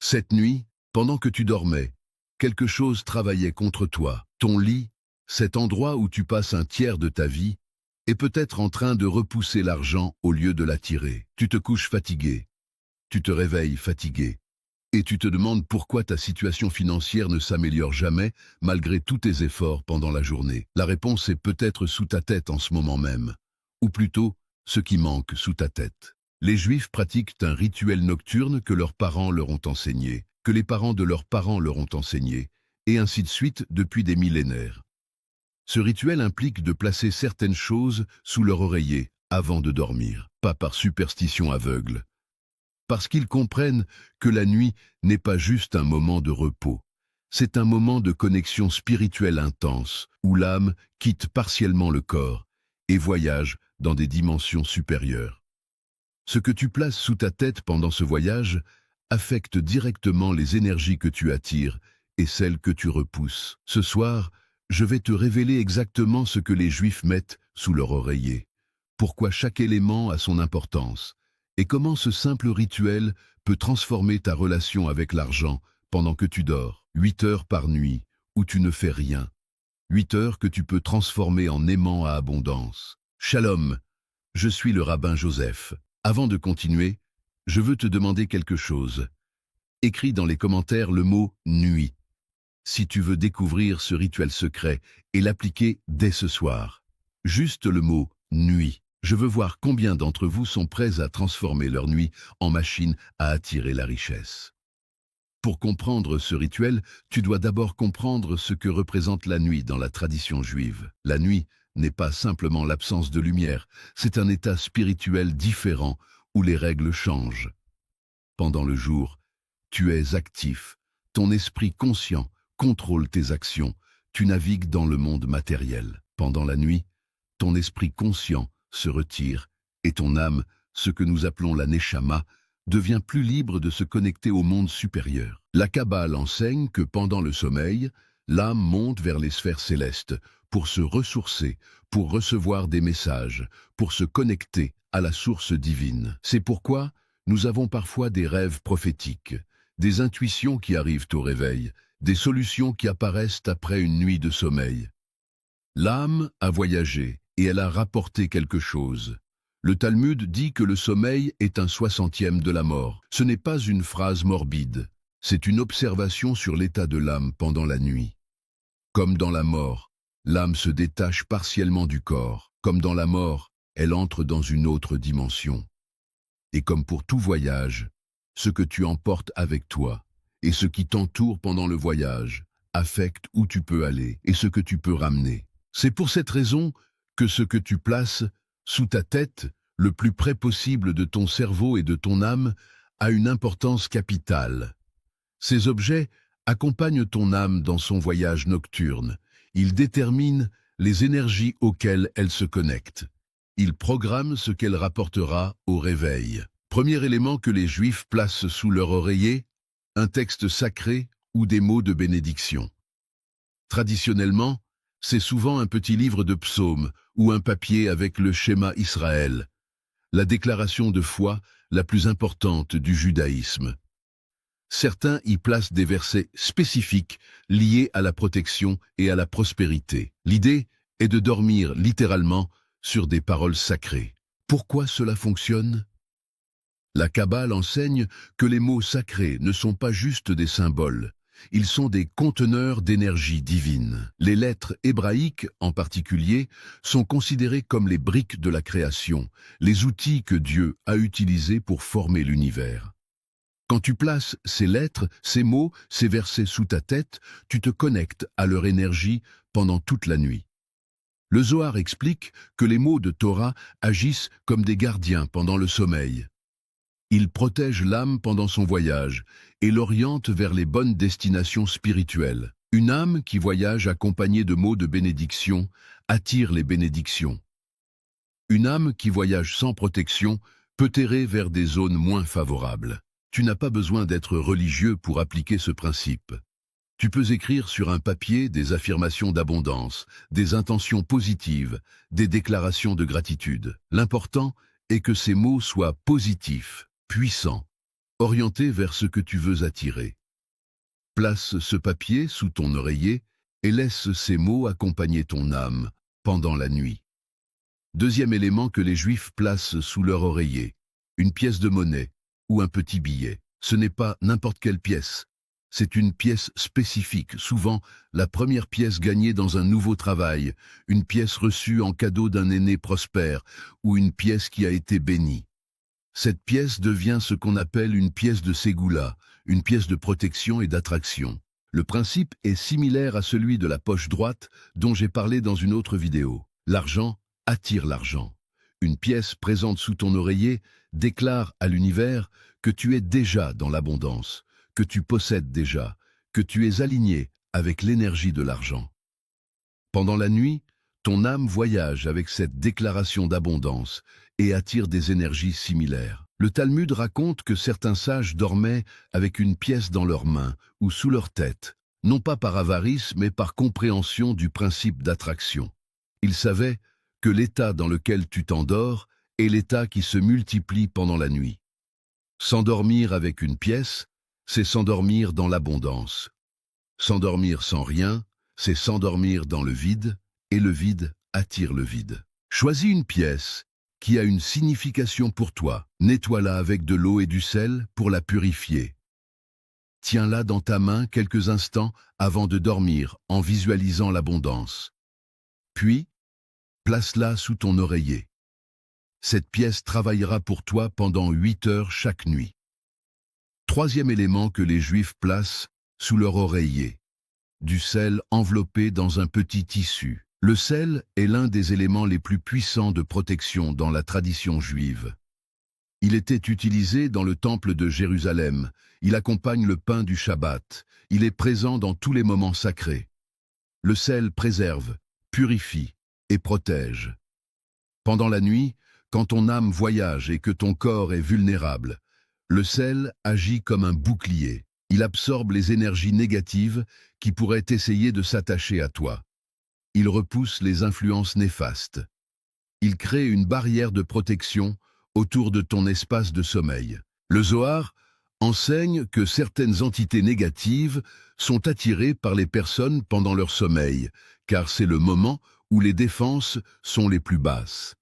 Cette nuit, pendant que tu dormais, quelque chose travaillait contre toi. Ton lit, cet endroit où tu passes un tiers de ta vie, est peut-être en train de repousser l'argent au lieu de l'attirer. Tu te couches fatigué, tu te réveilles fatigué, et tu te demandes pourquoi ta situation financière ne s'améliore jamais malgré tous tes efforts pendant la journée. La réponse est peut-être sous ta tête en ce moment même, ou plutôt ce qui manque sous ta tête. Les Juifs pratiquent un rituel nocturne que leurs parents leur ont enseigné, que les parents de leurs parents leur ont enseigné, et ainsi de suite depuis des millénaires. Ce rituel implique de placer certaines choses sous leur oreiller avant de dormir, pas par superstition aveugle, parce qu'ils comprennent que la nuit n'est pas juste un moment de repos, c'est un moment de connexion spirituelle intense, où l'âme quitte partiellement le corps et voyage dans des dimensions supérieures. Ce que tu places sous ta tête pendant ce voyage affecte directement les énergies que tu attires et celles que tu repousses. Ce soir, je vais te révéler exactement ce que les Juifs mettent sous leur oreiller, pourquoi chaque élément a son importance, et comment ce simple rituel peut transformer ta relation avec l'argent pendant que tu dors. 8 heures par nuit, où tu ne fais rien. 8 heures que tu peux transformer en aimant à abondance. Shalom, je suis le rabbin Joseph. Avant de continuer, je veux te demander quelque chose. Écris dans les commentaires le mot « nuit » si tu veux découvrir ce rituel secret et l'appliquer dès ce soir. Juste le mot « nuit ». Je veux voir combien d'entre vous sont prêts à transformer leur nuit en machine à attirer la richesse. Pour comprendre ce rituel, tu dois d'abord comprendre ce que représente la nuit dans la tradition juive. La nuit n'est pas simplement l'absence de lumière, c'est un état spirituel différent où les règles changent. Pendant le jour, tu es actif, ton esprit conscient contrôle tes actions, tu navigues dans le monde matériel. Pendant la nuit, ton esprit conscient se retire et ton âme, ce que nous appelons la Neshama, devient plus libre de se connecter au monde supérieur. La Kabbale enseigne que pendant le sommeil, l'âme monte vers les sphères célestes pour se ressourcer, pour recevoir des messages, pour se connecter à la source divine. C'est pourquoi nous avons parfois des rêves prophétiques, des intuitions qui arrivent au réveil, des solutions qui apparaissent après une nuit de sommeil. L'âme a voyagé et elle a rapporté quelque chose. Le Talmud dit que le sommeil est un 60e de la mort. Ce n'est pas une phrase morbide, c'est une observation sur l'état de l'âme pendant la nuit. Comme dans la mort, l'âme se détache partiellement du corps. Comme dans la mort, elle entre dans une autre dimension. Et comme pour tout voyage, ce que tu emportes avec toi et ce qui t'entoure pendant le voyage affecte où tu peux aller et ce que tu peux ramener. C'est pour cette raison que ce que tu places sous ta tête, le plus près possible de ton cerveau et de ton âme, a une importance capitale. Ces objets accompagnent ton âme dans son voyage nocturne. Ils déterminent les énergies auxquelles elle se connecte. Ils programment ce qu'elle rapportera au réveil. Premier élément que les Juifs placent sous leur oreiller, un texte sacré ou des mots de bénédiction. Traditionnellement, c'est souvent un petit livre de psaumes ou un papier avec le schéma Israël, la déclaration de foi la plus importante du judaïsme. Certains y placent des versets spécifiques liés à la protection et à la prospérité. L'idée est de dormir littéralement sur des paroles sacrées. Pourquoi cela fonctionne ? La Kabbale enseigne que les mots sacrés ne sont pas juste des symboles. Ils sont des conteneurs d'énergie divine. Les lettres hébraïques, en particulier, sont considérées comme les briques de la création, les outils que Dieu a utilisés pour former l'univers. Quand tu places ces lettres, ces mots, ces versets sous ta tête, tu te connectes à leur énergie pendant toute la nuit. Le Zohar explique que les mots de Torah agissent comme des gardiens pendant le sommeil. Ils protègent l'âme pendant son voyage et l'orientent vers les bonnes destinations spirituelles. Une âme qui voyage accompagnée de mots de bénédiction attire les bénédictions. Une âme qui voyage sans protection peut errer vers des zones moins favorables. Tu n'as pas besoin d'être religieux pour appliquer ce principe. Tu peux écrire sur un papier des affirmations d'abondance, des intentions positives, des déclarations de gratitude. L'important est que ces mots soient positifs, puissants, orienté vers ce que tu veux attirer. Place ce papier sous ton oreiller et laisse ces mots accompagner ton âme pendant la nuit. Deuxième élément que les Juifs placent sous leur oreiller, une pièce de monnaie ou un petit billet. Ce n'est pas n'importe quelle pièce, c'est une pièce spécifique, souvent la première pièce gagnée dans un nouveau travail, une pièce reçue en cadeau d'un aîné prospère ou une pièce qui a été bénie. Cette pièce devient ce qu'on appelle une pièce de ségoula, une pièce de protection et d'attraction. Le principe est similaire à celui de la poche droite dont j'ai parlé dans une autre vidéo. L'argent attire l'argent. Une pièce présente sous ton oreiller déclare à l'univers que tu es déjà dans l'abondance, que tu possèdes déjà, que tu es aligné avec l'énergie de l'argent. Pendant la nuit, ton âme voyage avec cette déclaration d'abondance et attire des énergies similaires. Le Talmud raconte que certains sages dormaient avec une pièce dans leurs mains ou sous leur tête, non pas par avarice mais par compréhension du principe d'attraction. Ils savaient que l'état dans lequel tu t'endors est l'état qui se multiplie pendant la nuit. S'endormir avec une pièce, c'est s'endormir dans l'abondance. S'endormir sans rien, c'est s'endormir dans le vide, et le vide attire le vide. Choisis une pièce qui a une signification pour toi. Nettoie-la avec de l'eau et du sel pour la purifier. Tiens-la dans ta main quelques instants avant de dormir en visualisant l'abondance. Puis, place-la sous ton oreiller. Cette pièce travaillera pour toi pendant 8 heures chaque nuit. Troisième élément que les Juifs placent sous leur oreiller. Du sel enveloppé dans un petit tissu. Le sel est l'un des éléments les plus puissants de protection dans la tradition juive. Il était utilisé dans le temple de Jérusalem. Il accompagne le pain du Shabbat. Il est présent dans tous les moments sacrés. Le sel préserve, purifie et protège. Pendant la nuit, quand ton âme voyage et que ton corps est vulnérable, le sel agit comme un bouclier. Il absorbe les énergies négatives qui pourraient essayer de s'attacher à toi. Il repousse les influences néfastes. Il crée une barrière de protection autour de ton espace de sommeil. Le Zohar enseigne que certaines entités négatives sont attirées par les personnes pendant leur sommeil, car c'est le moment où les défenses sont les plus basses.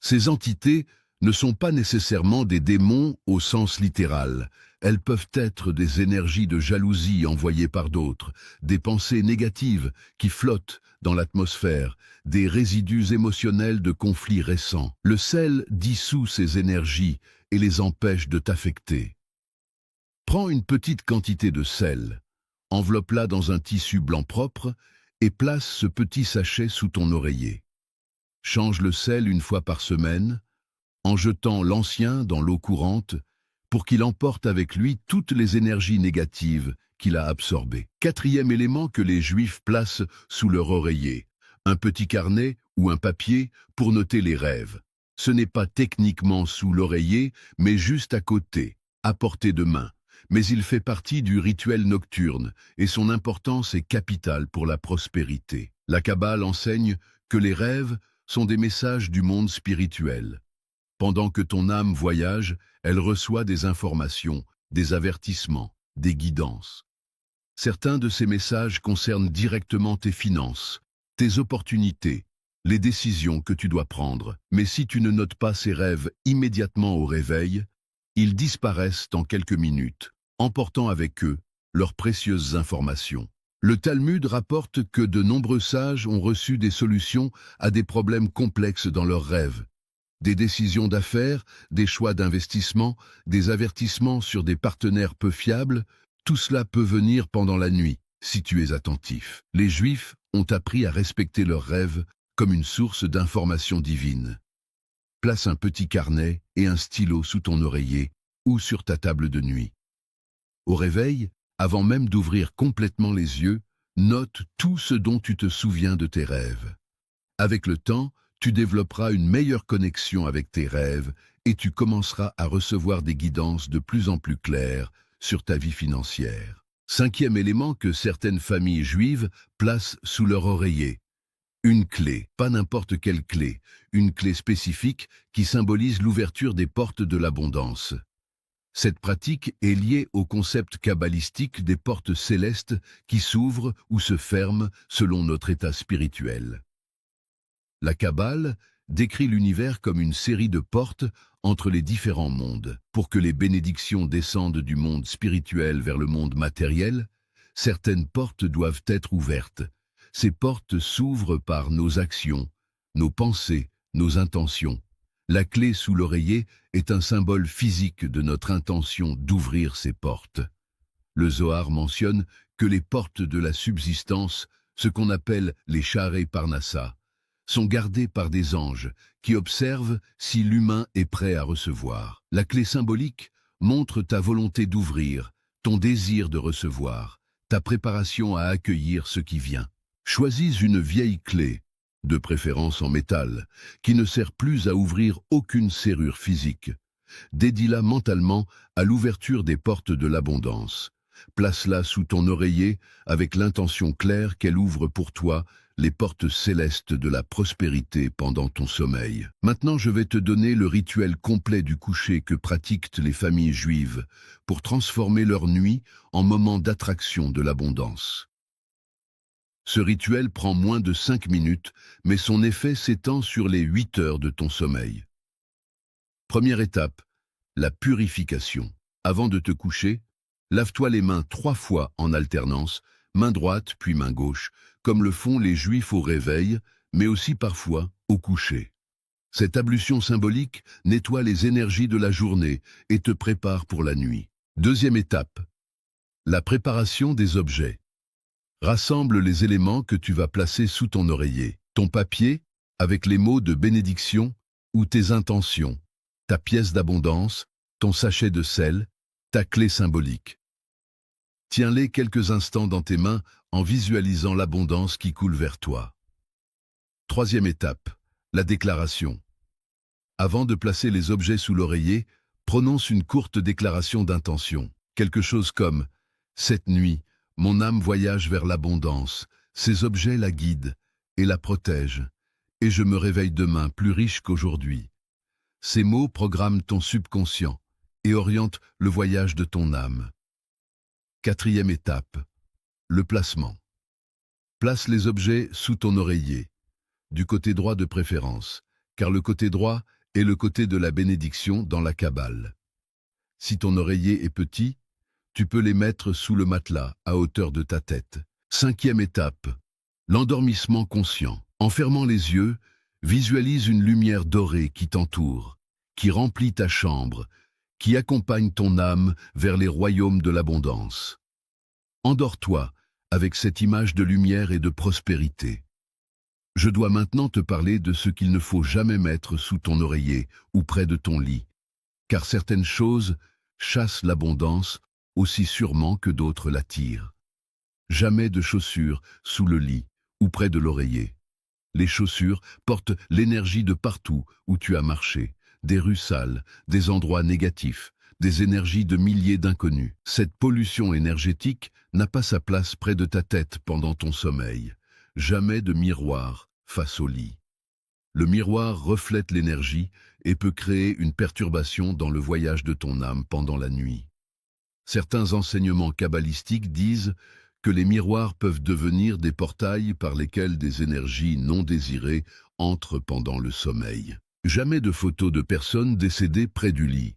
Ces entités ne sont pas nécessairement des démons au sens littéral. Elles peuvent être des énergies de jalousie envoyées par d'autres, des pensées négatives qui flottent dans l'atmosphère, des résidus émotionnels de conflits récents. Le sel dissout ces énergies et les empêche de t'affecter. Prends une petite quantité de sel, enveloppe-la dans un tissu blanc propre et place ce petit sachet sous ton oreiller. Change le sel une fois par semaine, en jetant l'ancien dans l'eau courante, pour qu'il emporte avec lui toutes les énergies négatives qu'il a absorbées. Quatrième élément que les Juifs placent sous leur oreiller, un petit carnet ou un papier pour noter les rêves. Ce n'est pas techniquement sous l'oreiller, mais juste à côté, à portée de main. Mais il fait partie du rituel nocturne et son importance est capitale pour la prospérité. La Kabbale enseigne que les rêves sont des messages du monde spirituel. Pendant que ton âme voyage, elle reçoit des informations, des avertissements, des guidances. Certains de ces messages concernent directement tes finances, tes opportunités, les décisions que tu dois prendre. Mais si tu ne notes pas ces rêves immédiatement au réveil, ils disparaissent en quelques minutes, emportant avec eux leurs précieuses informations. Le Talmud rapporte que de nombreux sages ont reçu des solutions à des problèmes complexes dans leurs rêves. Des décisions d'affaires, des choix d'investissement, des avertissements sur des partenaires peu fiables, tout cela peut venir pendant la nuit, si tu es attentif. Les Juifs ont appris à respecter leurs rêves comme une source d'information divine. Place un petit carnet et un stylo sous ton oreiller ou sur ta table de nuit. Au réveil, avant même d'ouvrir complètement les yeux, note tout ce dont tu te souviens de tes rêves. Avec le temps, tu développeras une meilleure connexion avec tes rêves et tu commenceras à recevoir des guidances de plus en plus claires sur ta vie financière. Cinquième élément que certaines familles juives placent sous leur oreiller. Une clé, pas n'importe quelle clé, une clé spécifique qui symbolise l'ouverture des portes de l'abondance. Cette pratique est liée au concept kabbalistique des portes célestes qui s'ouvrent ou se ferment selon notre état spirituel. La Kabbale décrit l'univers comme une série de portes entre les différents mondes. Pour que les bénédictions descendent du monde spirituel vers le monde matériel, certaines portes doivent être ouvertes. Ces portes s'ouvrent par nos actions, nos pensées, nos intentions. La clé sous l'oreiller est un symbole physique de notre intention d'ouvrir ces portes. Le Zohar mentionne que les portes de la subsistance, ce qu'on appelle les Sha'arei Parnassa, sont gardées par des anges qui observent si l'humain est prêt à recevoir. La clé symbolique montre ta volonté d'ouvrir, ton désir de recevoir, ta préparation à accueillir ce qui vient. Choisis une vieille clé, de préférence en métal, qui ne sert plus à ouvrir aucune serrure physique. Dédie-la mentalement à l'ouverture des portes de l'abondance. Place-la sous ton oreiller avec l'intention claire qu'elle ouvre pour toi les portes célestes de la prospérité pendant ton sommeil. Maintenant, je vais te donner le rituel complet du coucher que pratiquent les familles juives pour transformer leur nuit en moment d'attraction de l'abondance. Ce rituel prend moins de 5 minutes, mais son effet s'étend sur les 8 heures de ton sommeil. Première étape, la purification. Avant de te coucher, lave-toi les mains 3 fois en alternance, main droite puis main gauche, comme le font les Juifs au réveil, mais aussi parfois au coucher. Cette ablution symbolique nettoie les énergies de la journée et te prépare pour la nuit. Deuxième étape, la préparation des objets. Rassemble les éléments que tu vas placer sous ton oreiller. Ton papier, avec les mots de bénédiction, ou tes intentions, ta pièce d'abondance, ton sachet de sel, ta clé symbolique. Tiens-les quelques instants dans tes mains en visualisant l'abondance qui coule vers toi. Troisième étape, la déclaration. Avant de placer les objets sous l'oreiller, prononce une courte déclaration d'intention. Quelque chose comme « Cette nuit, mon âme voyage vers l'abondance, ces objets la guident et la protègent, et je me réveille demain plus riche qu'aujourd'hui. » Ces mots programment ton subconscient et orientent le voyage de ton âme. Quatrième étape, le placement. Place les objets sous ton oreiller, du côté droit de préférence, car le côté droit est le côté de la bénédiction dans la Kabbale. Si ton oreiller est petit, tu peux les mettre sous le matelas à hauteur de ta tête. Cinquième étape, l'endormissement conscient. En fermant les yeux, visualise une lumière dorée qui t'entoure, qui remplit ta chambre, qui accompagne ton âme vers les royaumes de l'abondance. Endors-toi avec cette image de lumière et de prospérité. Je dois maintenant te parler de ce qu'il ne faut jamais mettre sous ton oreiller ou près de ton lit, car certaines choses chassent l'abondance aussi sûrement que d'autres l'attirent. Jamais de chaussures sous le lit ou près de l'oreiller. Les chaussures portent l'énergie de partout où tu as marché, des rues sales, des endroits négatifs, des énergies de milliers d'inconnus. Cette pollution énergétique n'a pas sa place près de ta tête pendant ton sommeil. Jamais de miroir face au lit. Le miroir reflète l'énergie et peut créer une perturbation dans le voyage de ton âme pendant la nuit. Certains enseignements kabbalistiques disent que les miroirs peuvent devenir des portails par lesquels des énergies non désirées entrent pendant le sommeil. Jamais de photos de personnes décédées près du lit.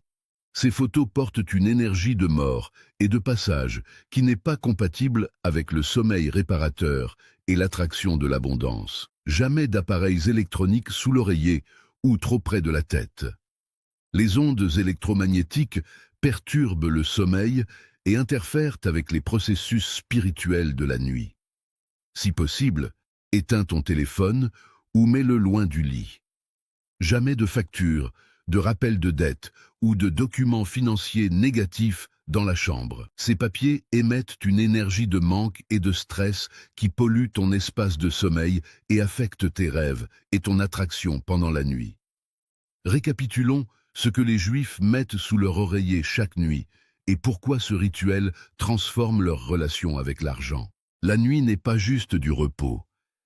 Ces photos portent une énergie de mort et de passage qui n'est pas compatible avec le sommeil réparateur et l'attraction de l'abondance. Jamais d'appareils électroniques sous l'oreiller ou trop près de la tête. Les ondes électromagnétiques perturbent le sommeil et interfèrent avec les processus spirituels de la nuit. Si possible, éteins ton téléphone ou mets-le loin du lit. Jamais de factures, de rappels de dettes ou de documents financiers négatifs dans la chambre. Ces papiers émettent une énergie de manque et de stress qui pollue ton espace de sommeil et affecte tes rêves et ton attraction pendant la nuit. Récapitulons ce que les Juifs mettent sous leur oreiller chaque nuit et pourquoi ce rituel transforme leur relation avec l'argent. La nuit n'est pas juste du repos.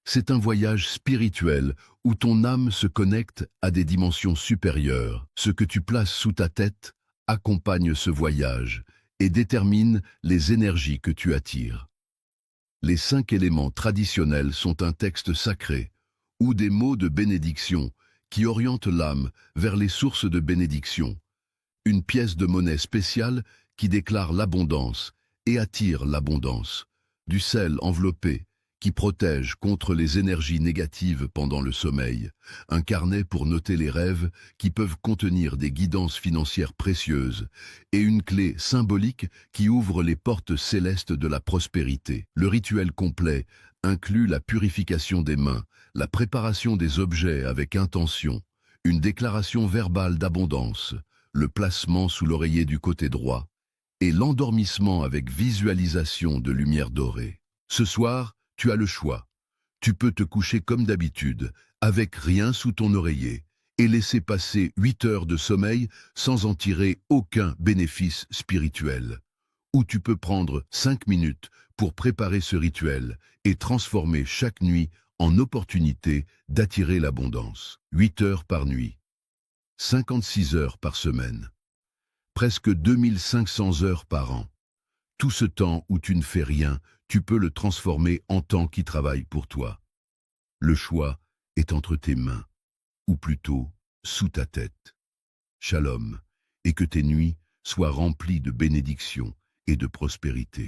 C'est un voyage spirituel où ton âme se connecte à des dimensions supérieures. Ce que tu places sous ta tête accompagne ce voyage et détermine les énergies que tu attires. Les 5 éléments traditionnels sont un texte sacré ou des mots de bénédiction qui orientent l'âme vers les sources de bénédiction. Une pièce de monnaie spéciale qui déclare l'abondance et attire l'abondance. Du sel enveloppé qui protège contre les énergies négatives pendant le sommeil. Un carnet pour noter les rêves qui peuvent contenir des guidances financières précieuses. Et une clé symbolique qui ouvre les portes célestes de la prospérité. Le rituel complet inclut la purification des mains, la préparation des objets avec intention, une déclaration verbale d'abondance, le placement sous l'oreiller du côté droit, et l'endormissement avec visualisation de lumière dorée. Ce soir, tu as le choix. Tu peux te coucher comme d'habitude, avec rien sous ton oreiller, et laisser passer 8 heures de sommeil sans en tirer aucun bénéfice spirituel. Ou tu peux prendre 5 minutes pour préparer ce rituel et transformer chaque nuit en opportunité d'attirer l'abondance. 8 heures par nuit, 56 heures par semaine, presque 2500 heures par an. Tout ce temps où tu ne fais rien, tu peux le transformer en temps qui travaille pour toi. Le choix est entre tes mains, ou plutôt sous ta tête. Shalom, et que tes nuits soient remplies de bénédictions et de prospérité.